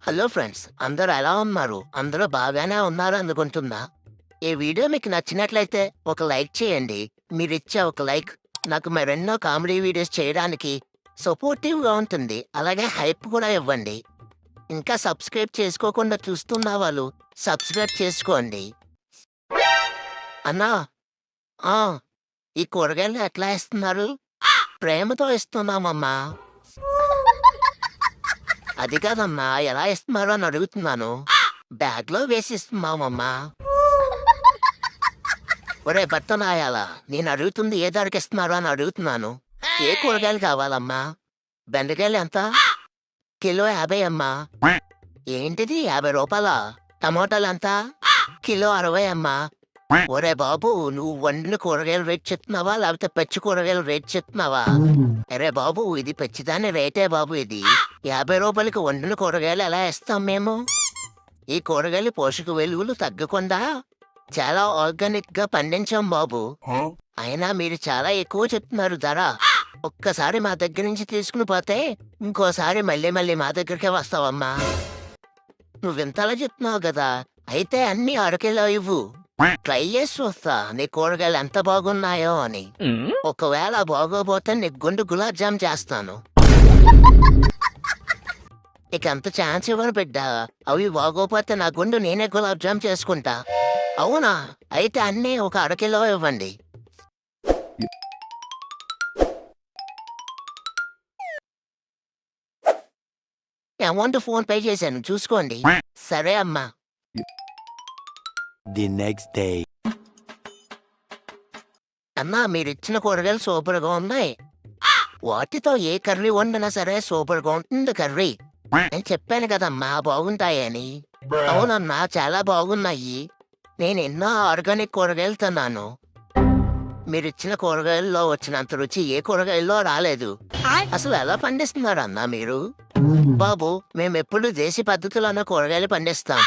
Hello friends, అందరూ ఎలా ఉన్నారు? అందరూ బాగానే ఉన్నారు అనుకుంటున్నా. ఈ వీడియో మీకు నచ్చినట్లయితే ఒక లైక్ చేయండి. మీరిచ్చే ఒక లైక్ నాకు మరెన్నో కామెడీ వీడియోస్ చేయడానికి సపోర్టివ్‌గా ఉంటుంది. అలాగే హైప్ కూడా ఇవ్వండి. ఇంకా సబ్స్క్రైబ్ చేసుకోకుండా చూస్తున్న వాళ్ళు సబ్స్క్రైబ్ చేసుకోండి. అన్నా, ఆ! ఈ కూరగాయలు ఎట్లా ఇస్తున్నారు? ప్రేమతో ఇస్తున్నామమ్మా. అది కాదమ్మా, ఎలా ఇస్తున్నారు అని అడుగుతున్నాను. బ్యాగ్‌లో వేసి ఇస్తున్నామమ్మా. ఒరేయ్ బట్టనాయాలా! నేను అడుగుతుంది ఏ ధరకిస్తున్నారు అని అడుగుతున్నాను. ఏ కూరగాయలు కావాలమ్మా? బెండకాయలు ఎంత? కిలో 50 అమ్మా. ఏంటిది రూ. 50? టమోటాలెంత? కిలో 60 అమ్మా. ఒరేయ్ బాబు! నువ్వు వండిన కూరగాయల రేట్ చెప్తున్నావా? లేకపోతే పచ్చి కూరగాయల రేట్ చెప్తున్నావా? అరే బాబు! ఇది పచ్చిదాని రేటే బాబు ఇది. రూ. 50కి వండిన కూరగాయలు ఎలా ఇస్తాం మేము? ఈ కూరగాయలు పోషక విలువలు తగ్గకుండా చాలా ఆర్గానిక్‌గా పండించాం బాబు. అయినా మీరు చాలా ఎక్కువ చెప్తున్నారు ధర. ఒక్కసారి మా దగ్గర నుంచి తీసుకుని పోతే ఇంకోసారి మళ్ళీ మా దగ్గరికే వస్తావమ్మా. నువ్వింతలా చెప్తున్నావు గదా! అయితే అన్నీ అరకిలో ఇవ్వు. ట్రై చేసి చూస్తా నీ కూరగాయలు ఎంత బాగున్నాయో అని. ఒకవేళ బాగోపోతే నీకు గుండు గులాబ్ జామ్ చేస్తాను. నీకంత ఛాన్స్ ఇవ్వను బిడ్డా. అవి బాగోపోతే నా గుండు నేనే గులాబ్ జామ్ చేసుకుంటా. అవునా? అయితే అన్నీ ఒక అరకిలో ఇవ్వండి. అమౌంట్ ఫోన్‌పే చేశాను చూసుకోండి. సరే అమ్మా. The next day. అన్నా, మీరిచ్చిన కూరగాయలు సూపర్‌గా ఉన్నాయి. వాటితో ఏ కర్రీ వండినా సరే సూపర్‌గా ఉంటుంది కర్రీ. నేను చెప్పాను కదమ్మా బాగుంటాయని. అవునన్నా, చాలా బాగున్నాయి. నేనెన్నో ఆర్గానిక్ కూరగాయలు తిన్నాను. మీరిచ్చిన కూరగాయల్లో వచ్చినంత రుచి ఏ కూరగాయల్లో రాలేదు. అసలు ఎలా పండిస్తున్నారన్నా మీరు? బాబు, మేమెప్పుడు దేశీ పద్ధతిలోనే కూరగాయలు పండిస్తాం.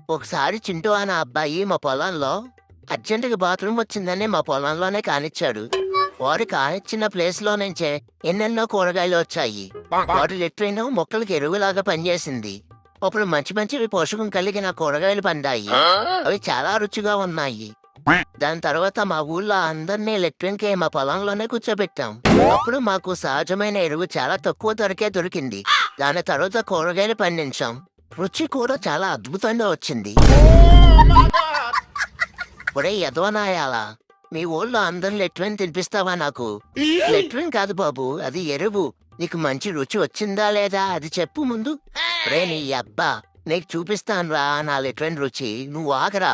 ఒకసారి చింటూ అనే అబ్బాయి మా పొలంలో అర్జెంటుగా బాత్రూమ్ వచ్చిందని మా పొలంలోనే కానిచ్చాడు. వాడు కానిచ్చిన ప్లేస్‌లో నుంచే ఎన్నెన్నో కూరగాయలు వచ్చాయి. వాటి లెట్రిన్ మొక్కలకి ఎరువులాగా పనిచేసింది. అప్పుడు మంచి పోషకం కలిగిన కూరగాయలు పండాయి. అవి చాలా రుచిగా ఉన్నాయి. దాని తర్వాత మా ఊళ్ళో అందరినీ లెట్రిన్‌కి మా పొలంలోనే కూర్చోబెట్టాం. అప్పుడు మాకు సహజమైన ఎరువు చాలా తక్కువ ధరకే దొరికింది. దాని తర్వాత కూరగాయలు పండించాం. రుచి కూడా చాలా అద్భుతంగా వచ్చింది. ఒరేయ్ ఎదవనాయాలా! మీ ఊళ్ళో అందరూ లెట్రిన్ తినిపిస్తావా నాకు? లెట్రిన్ కాదు బాబు, అది ఎరువు. నీకు మంచి రుచి వచ్చిందా లేదా అది చెప్పు ముందు. ఒరేయ్ నీ యబ్బా! నీకు చూపిస్తానురా నా లెట్రిన్ రుచి. నువ్వు ఆగరా.